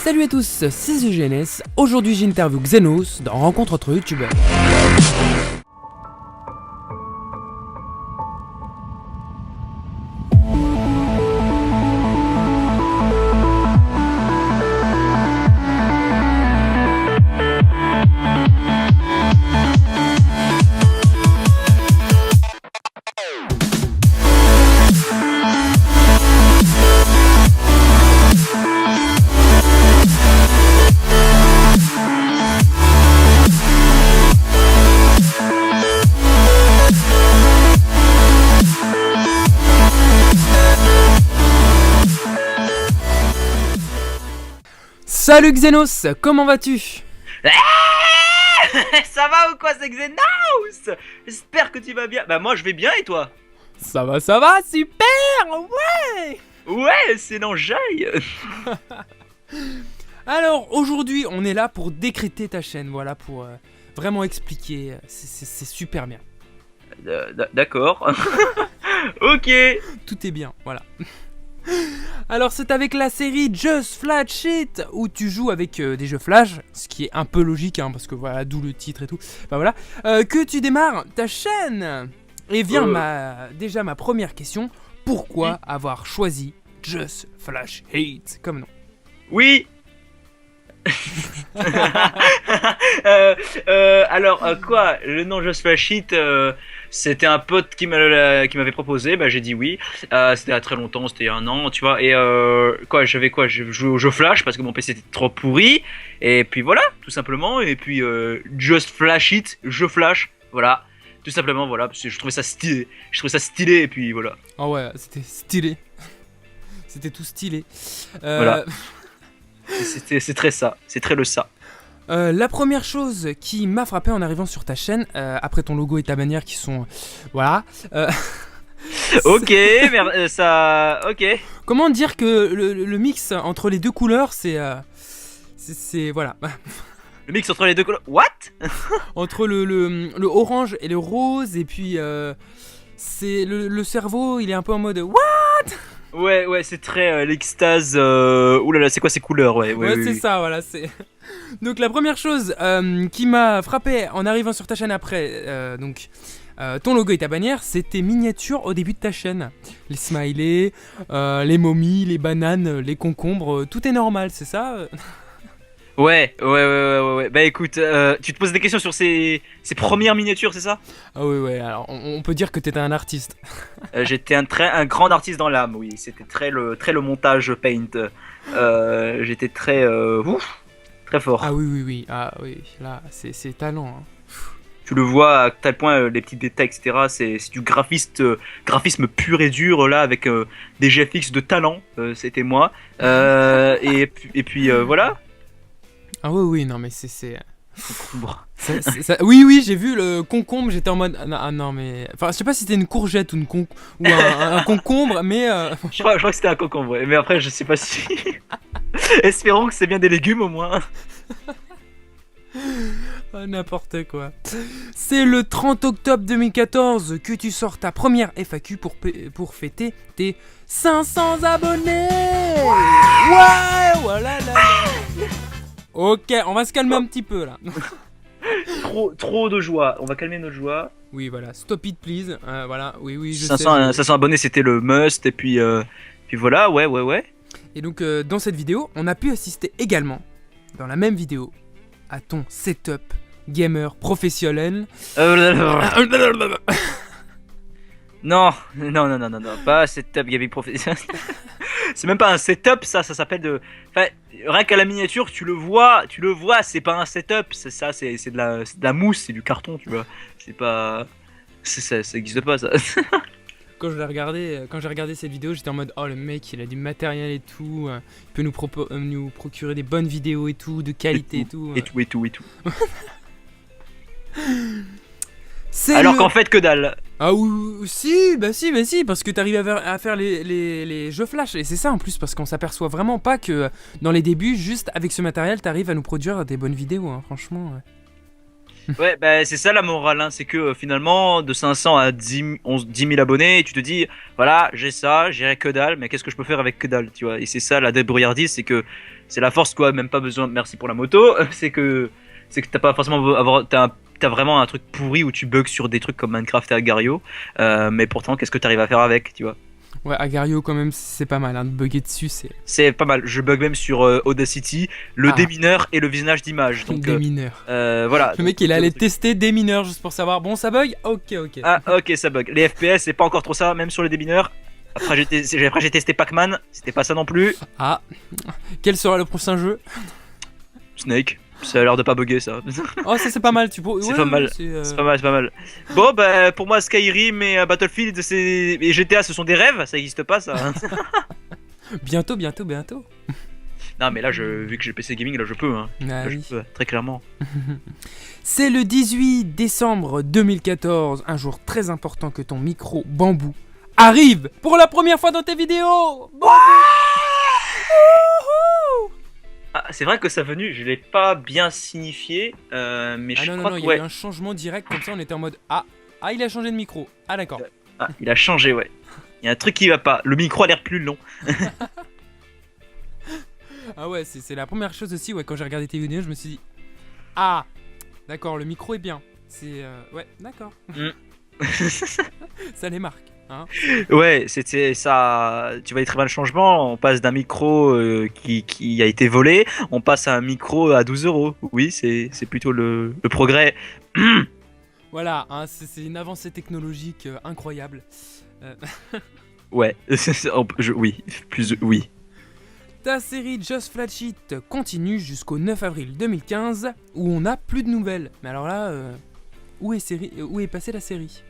Salut à tous, c'est EGNS. Aujourd'hui j'interview Xenos dans Rencontre entre youtubeurs. Salut Xenos, comment vas-tu? Ça va ou quoi, c'est Xenos? J'espère que tu vas bien. Bah moi je vais bien et toi? Ça va, super, ouais. Ouais, c'est l'enjaille. Alors aujourd'hui on est là pour décrypter ta chaîne, voilà, pour vraiment expliquer, c'est super bien. D'accord. Ok. Tout est bien, voilà. Alors c'est avec la série Just Flash It où tu joues avec des jeux flash, ce qui est un peu logique hein, parce que voilà, d'où le titre et tout. Bah voilà, que tu démarres ta chaîne. Et vient déjà ma première question, pourquoi avoir choisi Just Flash It comme nom? Oui. Alors quoi, le nom Just Flash It, c'était un pote qui m'avait proposé, bah j'ai dit oui. C'était il y a très longtemps, c'était il y a un an, tu vois. Et je jouais au jeu Flash parce que mon PC était trop pourri. Et puis voilà, tout simplement. Et puis Just Flash It, jeu Flash, voilà. Tout simplement, voilà, parce que je trouvais ça stylé. Et puis voilà. Ah ouais, c'était stylé. C'était tout stylé. Voilà. C'est très ça, c'est très le ça. La première chose qui m'a frappé en arrivant sur ta chaîne, après ton logo et ta bannière qui sont... voilà. Ok, ça... Ok. Comment dire que le mix entre les deux couleurs, c'est voilà. Le mix entre les deux couleurs... What? Entre le orange et le rose, et puis c'est le cerveau, il est un peu en mode... What? Ouais, c'est très l'extase... Oulala, c'est quoi ces couleurs? Ouais, c'est ça, voilà, c'est... Donc la première chose qui m'a frappé en arrivant sur ta chaîne après, ton logo et ta bannière, c'est tes miniatures au début de ta chaîne. Les smileys, les momies, les bananes, les concombres, tout est normal, c'est ça? Ouais. Bah écoute, tu te poses des questions sur ces premières miniatures, c'est ça? Ah oui, alors on peut dire que t'étais un artiste. J'étais un grand artiste dans l'âme, oui. C'était très le montage paint. J'étais très fort. Ah oui, là c'est talent. Hein. Tu le vois à tel point, les petits détails, etc. C'est du graphisme pur et dur, là, avec des GFX de talent. C'était moi. Et puis voilà. Ah oui, non mais c'est... Concombre. Oui, j'ai vu le concombre, j'étais en mode... Ah non mais... Enfin, je sais pas si c'était une courgette ou un concombre, mais... Je crois que c'était un concombre, mais après je sais pas si... Espérons que c'est bien des légumes au moins. Oh, n'importe quoi. C'est le 30 octobre 2014 que tu sors ta première FAQ pour fêter tes 500 abonnés. Ouais, voilà là. Ok, on va se calmer un petit peu là. Trop de joie, on va calmer notre joie. Oui, voilà, stop it please. Voilà, oui, je 500 abonnés c'était le must, et puis voilà, ouais. Et donc dans cette vidéo, on a pu assister également, dans la même vidéo, à ton setup gamer professionnel. Non, pas setup gaming professionnel. C'est même pas un setup, ça s'appelle de... Enfin, rien qu'à la miniature, tu le vois, c'est pas un setup, c'est de la mousse, c'est du carton, tu vois. C'est pas... Ça existe pas, ça. Quand j'ai regardé cette vidéo, j'étais en mode oh le mec il a du matériel et tout, il peut nous procurer des bonnes vidéos et tout, de qualité et tout. Et tout. Alors qu'en fait que dalle. Ah oui, si, parce que t'arrives à faire les jeux flash, et c'est ça en plus, parce qu'on s'aperçoit vraiment pas que dans les débuts, juste avec ce matériel, t'arrives à nous produire des bonnes vidéos, hein, franchement. Ouais. Ouais, bah c'est ça la morale, hein, c'est que finalement, de 500 à 10 000 abonnés, tu te dis, voilà, j'ai ça, j'ai que dalle, mais qu'est-ce que je peux faire avec que dalle, tu vois. Et c'est ça la débrouillardise, c'est que c'est la force, quoi, même pas besoin, merci pour la moto, c'est que t'as pas forcément t'as vraiment un truc pourri où tu bugs sur des trucs comme Minecraft et Agario, mais pourtant, qu'est-ce que t'arrives à faire avec, tu vois. Ouais, Agario, quand même, c'est pas mal, hein, de bugger dessus, c'est C'est pas mal, je bug même sur Audacity, le Ah. démineur et le visionnage d'image, donc des mineurs. voilà. Le mec, il allait tester des mineurs juste pour savoir, bon, ça bug. Ok, ok. Ah, ok, ça bug. Les FPS, c'est pas encore trop ça, même sur les démineurs. Après, j'ai testé Pac-Man, c'était pas ça non plus. Ah, quel sera le prochain jeu? Snake, ça a l'air de pas bugger ça. Oh, ça c'est pas mal, tu peux. C'est pas mal. C'est pas mal, c'est pas mal. Bon, bah, pour moi, Skyrim et Battlefield et GTA, ce sont des rêves, ça existe pas ça. Bientôt, bientôt, bientôt. Non, mais là, vu que j'ai PC Gaming, là, je peux, hein. Ah, Là, je oui. peux, très clairement. C'est le 18 décembre 2014, un jour très important que ton micro bambou arrive pour la première fois dans tes vidéos. Bambou. Wouhou. Ah, c'est vrai que ça venu, je l'ai pas bien signifié, mais Ah je non, non, crois non, que il y a eu ouais. un changement direct, comme ça on était en mode ah, il a changé de micro. Ah d'accord. Ah, il a changé, ouais. Il y a un truc qui va pas. Le micro a l'air plus long. Ah ouais, c'est la première chose aussi, ouais, quand j'ai regardé tes vidéos, je me suis dit ah, d'accord, le micro est bien. C'est ouais, d'accord. Mm. Ça les marque, hein. Ouais, c'était ça. Tu vois, très bien le changement. On passe d'un micro qui a été volé, on passe à un micro à 12 euros. Oui, c'est plutôt le progrès. Voilà, hein, c'est une avancée technologique incroyable. Ouais, oui, plus oui. Ta série Just Flat Shit continue jusqu'au 9 avril 2015 où on n'a plus de nouvelles. Mais alors là, où est passée la série?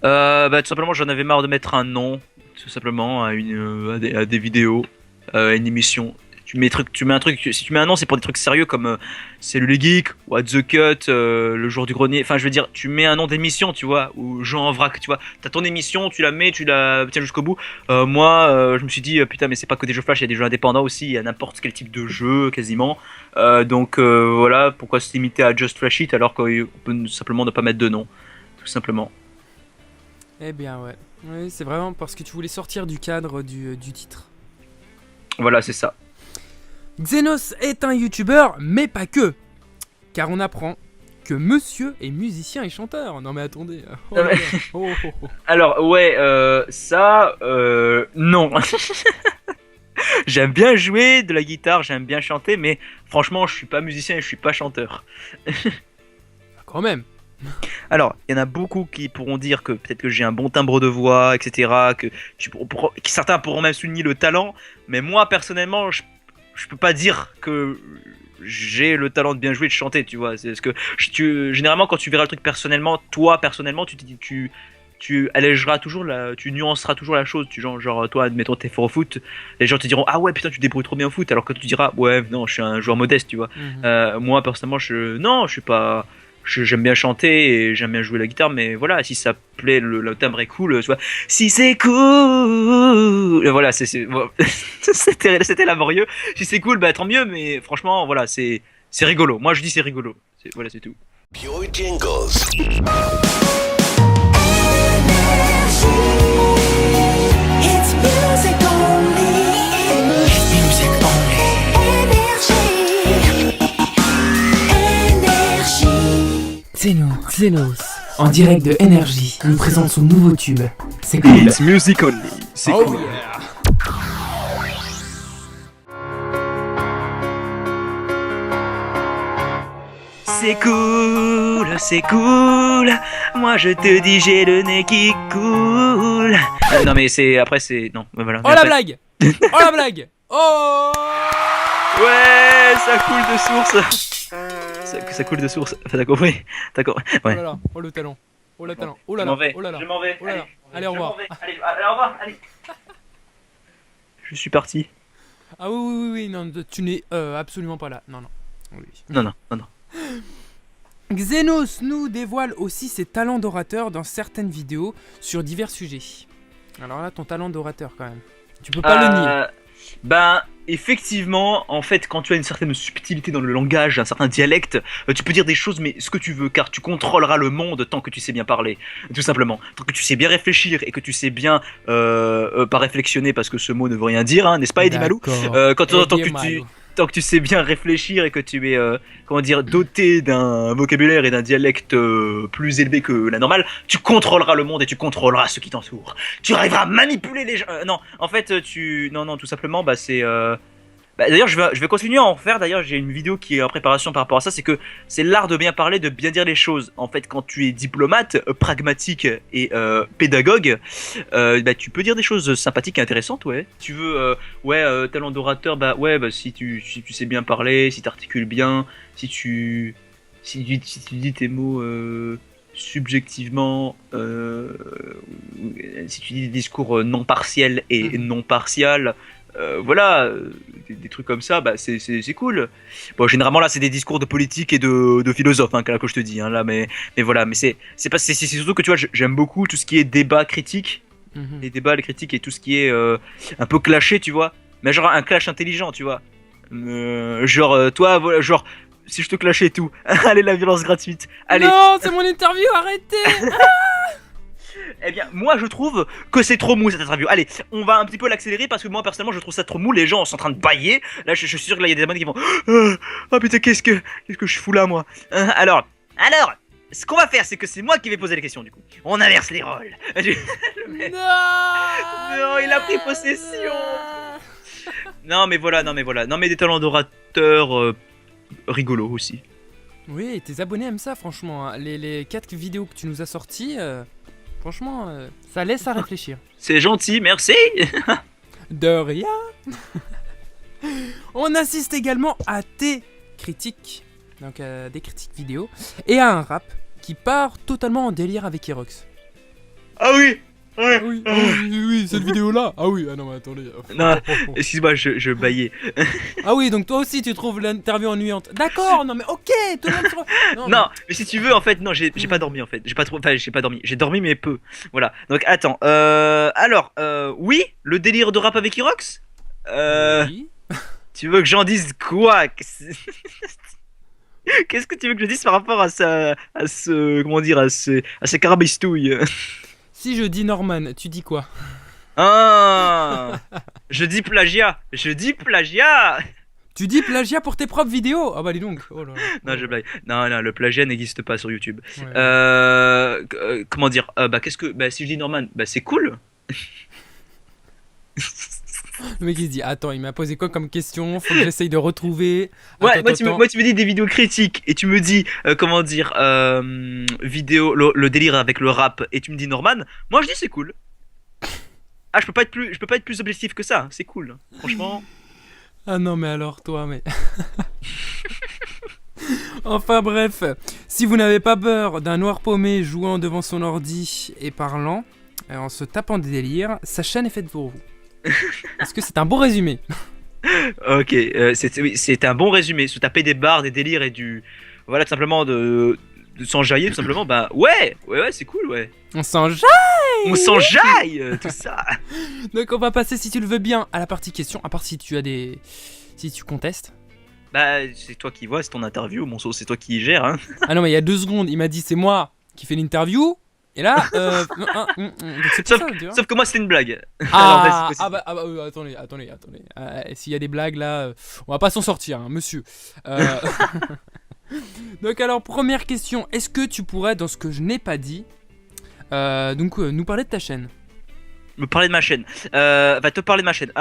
Bah, tout simplement, j'en avais marre de mettre un nom, tout simplement, à des vidéos, à une émission. Tu mets un truc, si tu mets un nom, c'est pour des trucs sérieux comme C'est le Geek, What the Cut, le jour du grenier. Enfin, je veux dire, tu mets un nom d'émission, tu vois, ou Jean en vrac, tu vois. T'as ton émission, tu la mets, tu la tiens jusqu'au bout. Moi, je me suis dit, putain, mais c'est pas que des jeux flash, il y a des jeux indépendants aussi, il y a n'importe quel type de jeu, quasiment. Donc voilà, pourquoi se limiter à Just Flash It alors qu'on peut simplement ne pas mettre de nom, tout simplement. Eh bien ouais. Oui, c'est vraiment parce que tu voulais sortir du cadre du titre. Voilà, c'est ça. Xenos est un youtubeur, mais pas que. Car on apprend que monsieur est musicien et chanteur. Non mais attendez. Oh là là. Oh, oh, oh. Alors, ouais, ça, non. J'aime bien jouer de la guitare, j'aime bien chanter, mais franchement, je suis pas musicien et je suis pas chanteur. Quand même. Alors, il y en a beaucoup qui pourront dire que peut-être que j'ai un bon timbre de voix, etc. Que certains pourront même souligner le talent, mais moi, personnellement, je peux pas dire que j'ai le talent de bien jouer, de chanter, tu vois. C'est ce que généralement, quand tu verras le truc personnellement, toi, personnellement, tu allégeras toujours tu nuanceras toujours la chose. Genre, toi, admettons, t'es fort au foot, les gens te diront, ah ouais, putain, tu te débrouilles trop bien au foot, alors que tu diras, ouais, non, je suis un joueur modeste, tu vois. Moi, personnellement, non, je suis pas. J'aime bien chanter et j'aime bien jouer la guitare, mais voilà, si ça plaît, le timbre est cool, tu vois. Si c'est cool, voilà, bon, c'était laborieux. Si c'est cool, bah tant mieux, mais franchement, voilà, c'est rigolo. Moi, je dis c'est rigolo. Voilà, c'est tout. Pure Jingles. It's music only. Music only. Énergie. Xenos, en direct de Énergie, nous présente son nouveau tube. C'est cool. It's music only. C'est Oh cool. yeah. C'est cool, c'est cool. Moi, je te dis, j'ai le nez qui coule. Non, mais non, mais voilà. Oh la blague. Oh la blague. Oh. Ouais, ça coule de source. Ça coule de source. Enfin, t'as compris? D'accord. Oh Ouais. là là. Oh le talent. Oh le talent. Oh là Je là. m'en vais. Oh là là. Je m'en vais. Oh là là. Allez, au je revoir. m'en vais. Allez, au revoir. Allez. Je suis parti. Ah oui, non, tu n'es absolument pas là. Non. Oui. Non. Xenos nous dévoile aussi ses talents d'orateur dans certaines vidéos sur divers sujets. Alors là, ton talent d'orateur quand même. Tu peux pas le nier. Ben, effectivement, en fait, quand tu as une certaine subtilité dans le langage, un certain dialecte, tu peux dire des choses, mais ce que tu veux, car tu contrôleras le monde tant que tu sais bien parler, tout simplement. Tant que tu sais bien réfléchir et que tu sais bien, pas réflexionner parce que ce mot ne veut rien dire, hein, n'est-ce pas, Eddie Malou? D'accord. Tant Eddie que tu Malou. tant que tu sais bien réfléchir et que tu es, comment dire, doté d'un vocabulaire et d'un dialecte plus élevé que la normale, tu contrôleras le monde et tu contrôleras ceux qui t'entourent. Tu arriveras à manipuler les gens. Non, en fait, non, tout simplement, bah c'est. D'ailleurs, je vais continuer à en faire. D'ailleurs, j'ai une vidéo qui est en préparation par rapport à ça. C'est que c'est l'art de bien parler, de bien dire les choses. En fait, quand tu es diplomate, pragmatique et pédagogue, bah, tu peux dire des choses sympathiques et intéressantes, ouais. Tu veux, talent d'orateur, bah ouais, bah si tu sais bien parler, si tu articules bien, si tu dis tes mots subjectivement, si tu dis des discours non partiels et non partials. Voilà, des trucs comme ça, bah c'est cool. Bon, généralement là, c'est des discours de politique et de philosophes, hein, là, que je te dis, hein, là, mais voilà, mais c'est surtout que tu vois, j'aime beaucoup tout ce qui est débat critique, Mhm. les débats, les critiques et tout ce qui est un peu clashé, tu vois, mais genre un clash intelligent, tu vois. Toi, voilà, genre, si je te clashais et tout, allez, la violence gratuite, allez. Non, c'est mon interview, arrêtez. Eh bien, moi je trouve que c'est trop mou cette interview. Allez, on va un petit peu l'accélérer parce que moi personnellement je trouve ça trop mou. Les gens sont en train de bailler. Là, je suis sûr que là il y a des abonnés qui vont. Oh putain, qu'est-ce que je fous là, moi. Alors, ce qu'on va faire, c'est que c'est moi qui vais poser les questions du coup. On inverse les rôles. Le mec- Non, il a pris possession. Non, mais voilà. Non, mais des talents d'orateur rigolos aussi. Oui, tes abonnés aiment ça, franchement, hein. Les 4 vidéos que tu nous as sorties, franchement, ça laisse à réfléchir. C'est gentil, merci. De rien. On assiste également à tes critiques, donc à des critiques vidéo, et à un rap qui part totalement en délire avec Erox. Ah oui. Ouais. Oui, cette vidéo-là. Ah oui, ah non, mais attendez. Non, excuse-moi, je baillais. Ah oui, donc toi aussi tu trouves l'interview ennuyante. D'accord, non mais ok, tout le monde se... Non, mais si tu veux, en fait, non, j'ai pas dormi, en fait. J'ai pas dormi. J'ai dormi, mais peu. Voilà. Donc, attends. Alors, oui, le délire de rap avec Irox. Oui. Tu veux que j'en dise quoi? Qu'est-ce que tu veux que je dise par rapport à comment dire, à ces carabistouilles? Si je dis Norman, tu dis quoi? Ah, je dis plagiat. Tu dis plagiat pour tes propres vidéos? Ah bah dis donc. Oh là là. Non, je blague. Non, le plagiat n'existe pas sur YouTube. Ouais. Comment dire? Si je dis Norman, bah c'est cool. Le mec il se dit attends, il m'a posé quoi comme question? Faut que j'essaye de retrouver. Ouais, Attends. moi tu me dis des vidéos critiques et tu me dis comment dire vidéo le délire avec le rap et tu me dis Norman. Moi je dis c'est cool. Ah, je peux pas être plus objectif que ça. C'est cool. Franchement. Ah non mais alors toi mais... Enfin bref, si vous n'avez pas peur d'un noir paumé jouant devant son ordi et parlant, en se tapant des délires, sa chaîne est faite pour vous. Est-ce que c'est un bon résumé? Ok, c'est un bon résumé. Se taper des barres, des délires et du voilà tout simplement de s'enjailler tout simplement. Bah ouais, c'est cool, ouais. On s'enjaille. On s'enjaille, tout ça. Donc on va passer, si tu le veux bien, à la partie question, à part si tu as des... si tu contestes. Bah c'est toi qui vois, c'est ton interview, mon sauce, c'est toi qui gère, hein. Ah non mais il y a 2 secondes, il m'a dit c'est moi qui fais l'interview. Et là, donc c'est pour ça, tu vois. Sauf que moi c'était une blague. Ah, vas-y, attendez. S'il y a des blagues là, on va pas s'en sortir, hein, monsieur. Donc alors, première question, est-ce que tu pourrais, dans ce que je n'ai pas dit, nous parler de ta chaîne? Me parler de ma chaîne. Te parler de ma chaîne.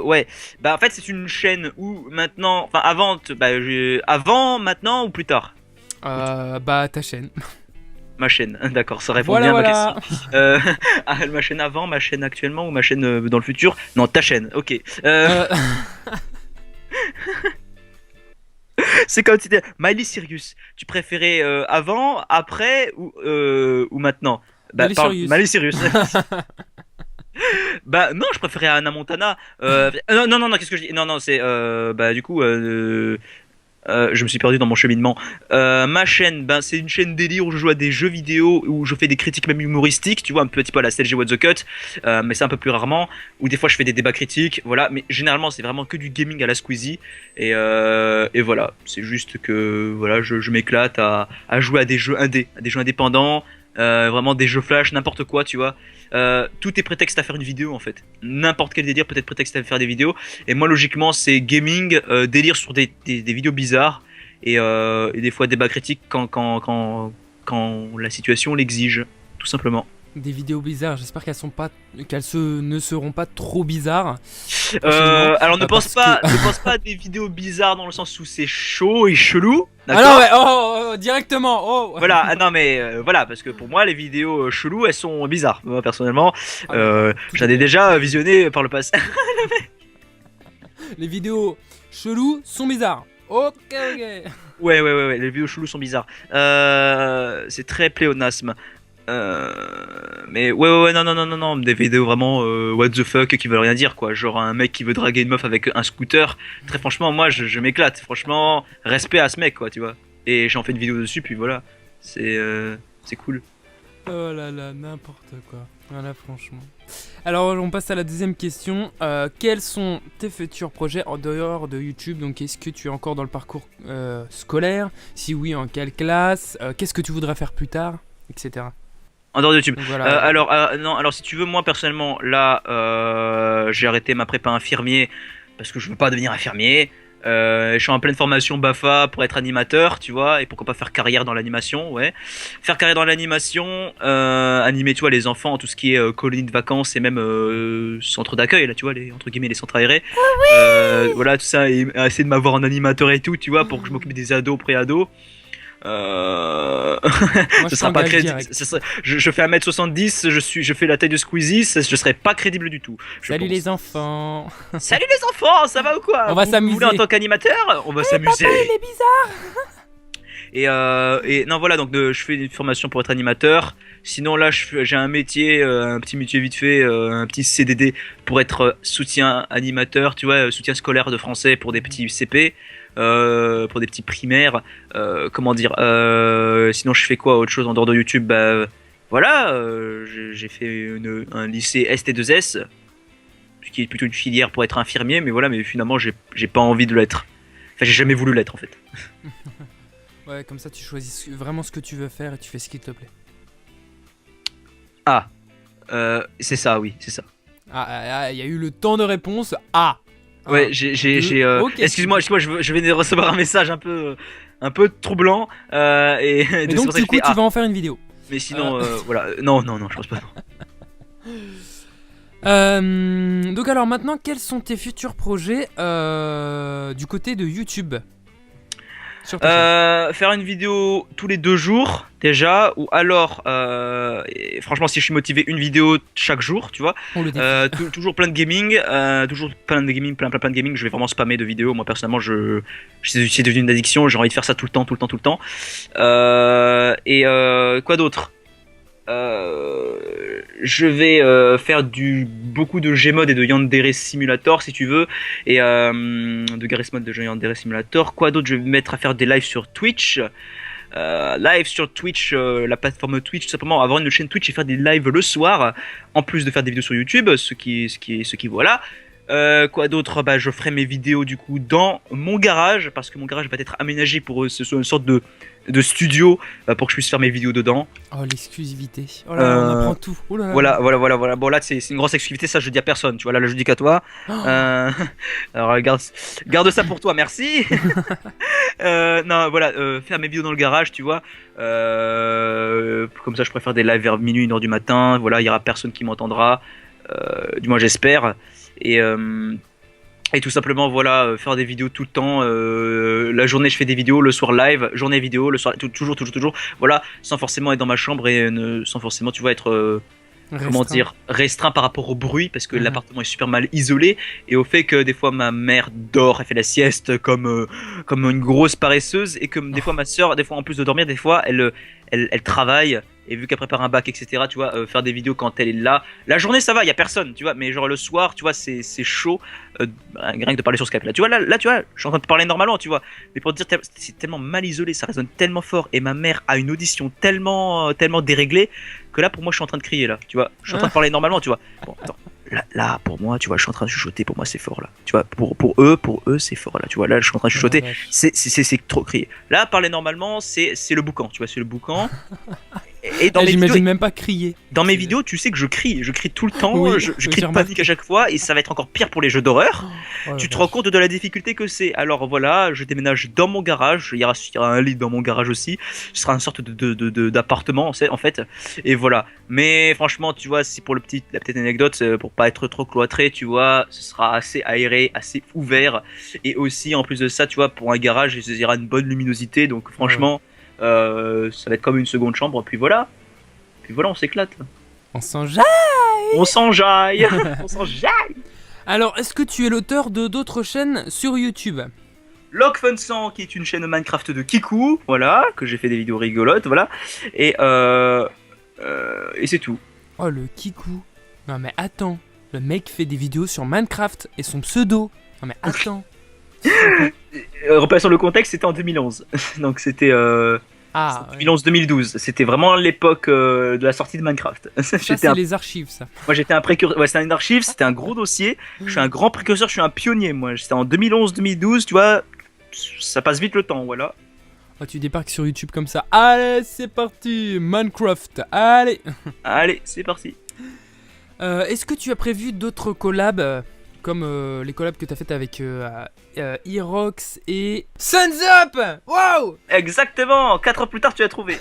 Ouais. Bah en fait c'est une chaîne où maintenant, enfin avant, maintenant ou plus tard. Ta chaîne. Ma chaîne, d'accord, ça répond Voilà, bien à ma voilà. question. Ma chaîne avant, ma chaîne actuellement ou ma chaîne dans le futur? Non, ta chaîne, ok. C'est comme si t'étais Miley Cyrus. Tu préférais avant, après ou maintenant? Miley Cyrus. Bah non, je préférais Hannah Montana. Non, qu'est-ce que je dis? Non, c'est du coup Je me suis perdu dans mon cheminement. Ma chaîne, ben, c'est une chaîne délire où je joue à des jeux vidéo, où je fais des critiques même humoristiques, tu vois, un petit peu à la CLG What the Cut, mais c'est un peu plus rarement. Ou des fois je fais des débats critiques, voilà. Mais généralement c'est vraiment que du gaming à la Squeezie. Et voilà, c'est juste que voilà, je m'éclate à jouer à des jeux indépendants, vraiment des jeux flash, n'importe quoi, tu vois. Tout est prétexte à faire une vidéo en fait. N'importe quel délire peut être prétexte à faire des vidéos. Et moi logiquement c'est gaming, délire sur des vidéos bizarres et des fois débat critique quand la situation l'exige, tout simplement. Des vidéos bizarres, j'espère ne seront pas trop bizarres. Prochainement. Alors ne Parce pense pas à des vidéos bizarres dans le sens où c'est chaud et chelou. Ah D'accord. non, ouais, directement, Voilà, non mais voilà, parce que pour moi les vidéos cheloues elles sont bizarres. Moi personnellement, j'en ai déjà visionné par le passé. Les vidéos cheloues sont bizarres. Ok. Ouais, les vidéos cheloues sont bizarres. C'est très pléonasme. Mais ouais, non, des vidéos vraiment what the fuck qui veulent rien dire quoi. Genre un mec qui veut draguer une meuf avec un scooter. Très franchement, moi je m'éclate. Franchement, respect à ce mec quoi, tu vois. Et j'en fais une vidéo dessus, puis voilà. C'est cool. Oh là là, n'importe quoi. Voilà, franchement. Alors, on passe à la deuxième question. Quels sont tes futurs projets en dehors de YouTube? Donc, est-ce que tu es encore dans le parcours scolaire? Si oui, en quelle classe? Qu'est-ce que tu voudrais faire plus tard? Etc. En dehors de YouTube. Donc, voilà. Alors si tu veux, moi personnellement, là, j'ai arrêté ma prépa infirmier parce que je veux pas devenir infirmier. Je suis en pleine formation BAFA pour être animateur, tu vois, et pourquoi pas faire carrière dans l'animation, ouais. Faire carrière dans l'animation, animer, tu vois, les enfants, tout ce qui est colonie de vacances et même centre d'accueil, là, tu vois, entre guillemets, les centres aérés. Voilà, tout ça, et essayer de m'avoir en animateur et tout, tu vois, pour que je m'occupe des ados, pré-ados. Moi, Ce sera pas crédible. Je fais 1m70, je fais la taille de Squeezie, je serai pas crédible du tout. Salut les enfants. Salut les enfants, ça va ou quoi? On va Vous s'amuser. voulez en tant qu'animateur? On va s'amuser. Papa, il est bizarre. Et non voilà, donc je fais une formation pour être animateur. Sinon là j'ai un métier, un petit métier vite fait, un petit CDD pour être soutien animateur, tu vois, soutien scolaire de français pour des petits CP. Pour des petits primaires, comment dire, sinon je fais quoi autre chose en dehors de YouTube? Bah voilà, j'ai fait un lycée ST2S, qui est plutôt une filière pour être infirmier, mais voilà, mais finalement j'ai pas envie de l'être. Enfin j'ai jamais voulu l'être en fait. Ouais, comme ça tu choisis vraiment ce que tu veux faire et tu fais ce qui te plaît. Ah, c'est ça, oui, c'est ça. Il y a eu le temps de réponse. Ah. Ouais, okay. Excuse-moi, je vais de recevoir un message un peu troublant et donc du coup tu vas en faire une vidéo. Mais sinon voilà, non, je pense pas. Donc alors maintenant, quels sont tes futurs projets du côté de YouTube? Faire une vidéo tous les 2 jours déjà, ou alors franchement si je suis motivé, une vidéo chaque jour, tu vois. Toujours plein de gaming, plein de gaming. Je vais vraiment spammer de vidéos. Moi personnellement c'est devenu une addiction, j'ai envie de faire ça tout le temps. Quoi d'autre? Je vais faire beaucoup de Gmod et de Yandere Simulator si tu veux, et de Garry's Mod, de Yandere Simulator. Quoi d'autre? Je vais me mettre à faire des lives sur Twitch. La plateforme Twitch, tout simplement avoir une chaîne Twitch et faire des lives le soir, en plus de faire des vidéos sur YouTube, ce qui voilà. Quoi d'autre? Bah je ferai mes vidéos du coup dans mon garage, parce que mon garage va être aménagé pour que ce soit une sorte de studio, pour que je puisse faire mes vidéos dedans. Oh l'exclusivité. Oh là, on apprend tout. Oh là là. Voilà. Bon là c'est une grosse exclusivité, ça je dis à personne, tu vois, là je dis qu'à toi. Alors garde ça pour toi, merci. Non voilà, faire mes vidéos dans le garage, tu vois. Comme ça je pourrais faire des lives vers minuit, 1h du matin. Voilà, il y aura personne qui m'entendra, du moins j'espère. Et tout simplement voilà, faire des vidéos tout le temps, la journée je fais des vidéos, le soir live, journée vidéo, le soir toujours, voilà, sans forcément être dans ma chambre et sans forcément tu vois être restreint par rapport au bruit, parce que l'appartement est super mal isolé, et au fait que des fois ma mère dort, elle fait la sieste comme une grosse paresseuse, et que des fois ma soeur, des fois en plus de dormir, des fois elle travaille et vu qu'elle prépare un bac, etc., tu vois, faire des vidéos quand elle est là. La journée, ça va, il y a personne, tu vois, mais genre le soir, tu vois, c'est chaud, rien que de parler sur Skype. Là, tu vois, là, tu vois, je suis en train de parler normalement, tu vois, mais pour te dire, c'est tellement mal isolé, ça résonne tellement fort, et ma mère a une audition tellement déréglée que là, pour moi, je suis en train de crier, là, tu vois, je suis en train de parler normalement, tu vois. Bon, attends. Là, pour moi, tu vois, je suis en train de chuchoter, pour moi, c'est fort, là. Tu vois, pour eux, c'est fort, là. Tu vois, là, je suis en train de chuchoter, c'est trop crié. Là, parler normalement, c'est le boucan, tu vois, c'est le boucan. Et dans mes J'imagine vidéos, même pas crier. dans mes vidéos, tu sais que je crie tout le temps, Oui, je oui, crie j'ai de panique à chaque fois, et ça va être encore pire pour les jeux d'horreur. Oh la Tu te vache. rends compte de la difficulté que c'est. Alors voilà, je déménage dans mon garage, il y aura un lit dans mon garage aussi, ce sera une sorte d'appartement en fait, et voilà. Mais franchement, tu vois, c'est pour la petite anecdote, pour pas être trop cloîtré, tu vois, ce sera assez aéré, assez ouvert, et aussi en plus de ça, tu vois, pour un garage, il y aura une bonne luminosité, donc franchement, ça va être comme une seconde chambre, puis voilà, on s'éclate. On s'enjaille. On s'enjaille. On s'enjaille. Alors, est-ce que tu es l'auteur de d'autres chaînes sur YouTube? Log100 qui est une chaîne Minecraft de Kiku, voilà, que j'ai fait des vidéos rigolotes, voilà, et c'est tout. Oh, le Kiku. Non mais attends, le mec fait des vidéos sur Minecraft et son pseudo. Non mais attends. Replaçons le contexte, c'était en 2011, donc c'était Ah, ouais. 2011-2012, c'était vraiment l'époque de la sortie de Minecraft. Ça c'est les archives ça. Moi j'étais un précurseur, ouais, c'était une archive, c'était un gros dossier, je suis un grand précurseur, je suis un pionnier, moi, c'était en 2011-2012, tu vois, ça passe vite le temps, voilà. Oh, tu débarques sur YouTube comme ça. Allez, c'est parti, Minecraft. Allez. Allez, c'est parti. Est-ce que tu as prévu d'autres collabs comme les collabs que tu as faites avec Erox et Suns Up? Wow. Exactement, 4 ans plus tard tu as trouvé.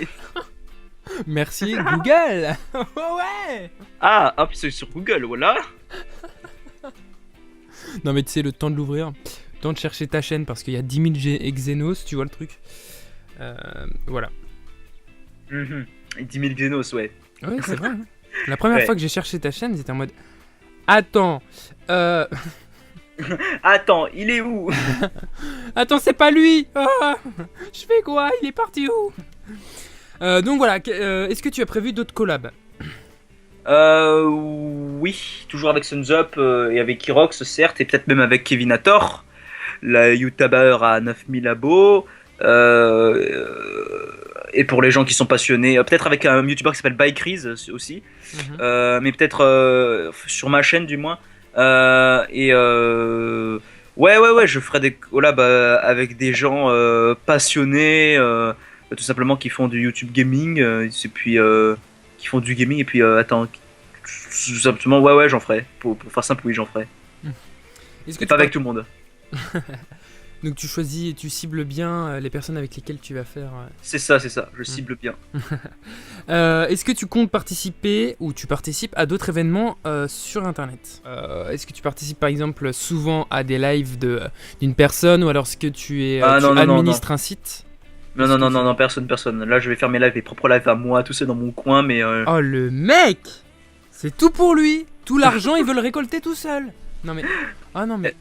Merci Google. Ouais. Ah, hop, c'est sur Google, voilà. Non mais tu sais, le temps de l'ouvrir, le temps de chercher ta chaîne parce qu'il y a 10 000 Xenos, tu vois le truc. Voilà. 10 000 Xenos, ouais. Ouais, c'est vrai. Hein. La première Ouais. fois que j'ai cherché ta chaîne, j'étais en mode... Attends, Attends, il est où? attends, c'est pas lui. Ah, je fais quoi? Il est parti où? Donc voilà, est-ce que tu as prévu d'autres collabs? Oui, toujours avec Suns Up et avec Kirox, certes, et peut-être même avec Kevinator, la YouTuber à 9000 abos. Et pour les gens qui sont passionnés, peut-être avec un YouTuber qui s'appelle Bykrease aussi, mais peut-être sur ma chaîne du moins. Ouais, je ferai des collabs avec des gens passionnés, tout simplement qui font du YouTube gaming, et puis qui font du gaming, et puis attends, tout simplement, ouais, j'en ferai. Pour faire simple, oui, j'en ferai. Est-ce que Mais tu pas avec tout le monde. Donc tu choisis et tu cibles bien les personnes avec lesquelles tu vas faire... C'est ça, je cible bien. Est-ce que tu comptes participer ou tu participes à d'autres événements sur internet? Est-ce que tu participes par exemple souvent à des lives d'une personne ou alors est-ce que tu administres un site? Non, personne. Là, je vais faire mes lives, mes propres lives à moi, tout seul dans mon coin, mais Oh le mec! C'est tout pour lui! Tout l'argent il veut le récolter tout seul! Non mais... Ah non mais...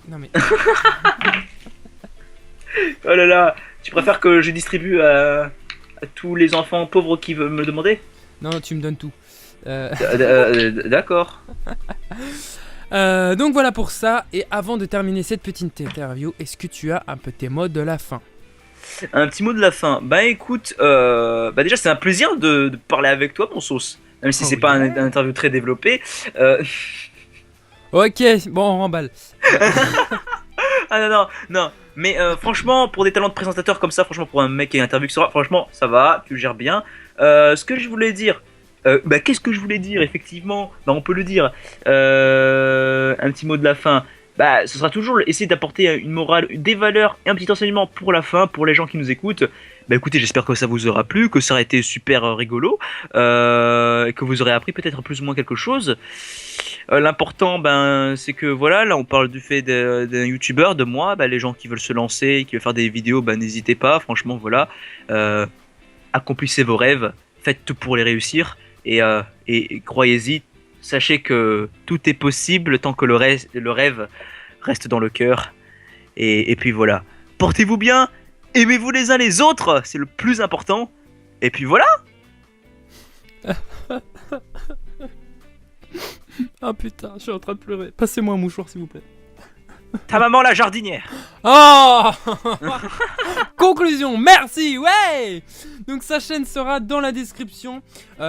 oh là là, tu préfères que je distribue à tous les enfants pauvres qui veulent me le demander? Non, tu me donnes tout. D'accord. Donc voilà pour ça. Et avant de terminer cette petite interview, est-ce que tu as un petit mot de la fin? Un petit mot de la fin. Bah écoute, déjà c'est un plaisir de parler avec toi, mon sauce. Même si Oh c'est pas yeah. un interview très développé. Ok, bon, on remballe. Ah non. Mais franchement, pour des talents de présentateur comme ça, franchement, pour un mec qui est interview, franchement, ça va, tu le gères bien. Ce que je voulais dire, qu'est-ce que je voulais dire, effectivement, on peut le dire. Un petit mot de la fin. Ce sera toujours essayer d'apporter une morale, des valeurs et un petit enseignement pour la fin, pour les gens qui nous écoutent. Écoutez, j'espère que ça vous aura plu, que ça a été super rigolo, et que vous aurez appris peut-être plus ou moins quelque chose. L'important, c'est que voilà, là on parle du fait d'un youtubeur, de moi, les gens qui veulent se lancer, qui veulent faire des vidéos, n'hésitez pas, franchement, voilà, accomplissez vos rêves, faites tout pour les réussir, et croyez-y, sachez que tout est possible tant que le rêve reste dans le cœur, et puis voilà, portez-vous bien, aimez-vous les uns les autres, c'est le plus important, et puis voilà. Ah putain, je suis en train de pleurer. Passez-moi un mouchoir s'il vous plaît. Ta maman la jardinière. Oh Conclusion, merci, ouais. Donc sa chaîne sera dans la description.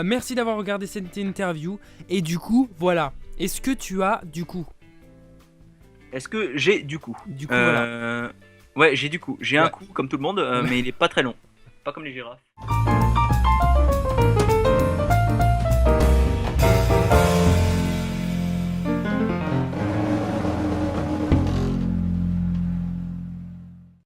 Merci d'avoir regardé cette interview. Et du coup, voilà. Est-ce que tu as du coup Est-ce que j'ai du coup Du coup, voilà. Ouais, j'ai du coup. J'ai Ouais. un coup comme tout le monde, mais il est pas très long. Pas comme les girafes.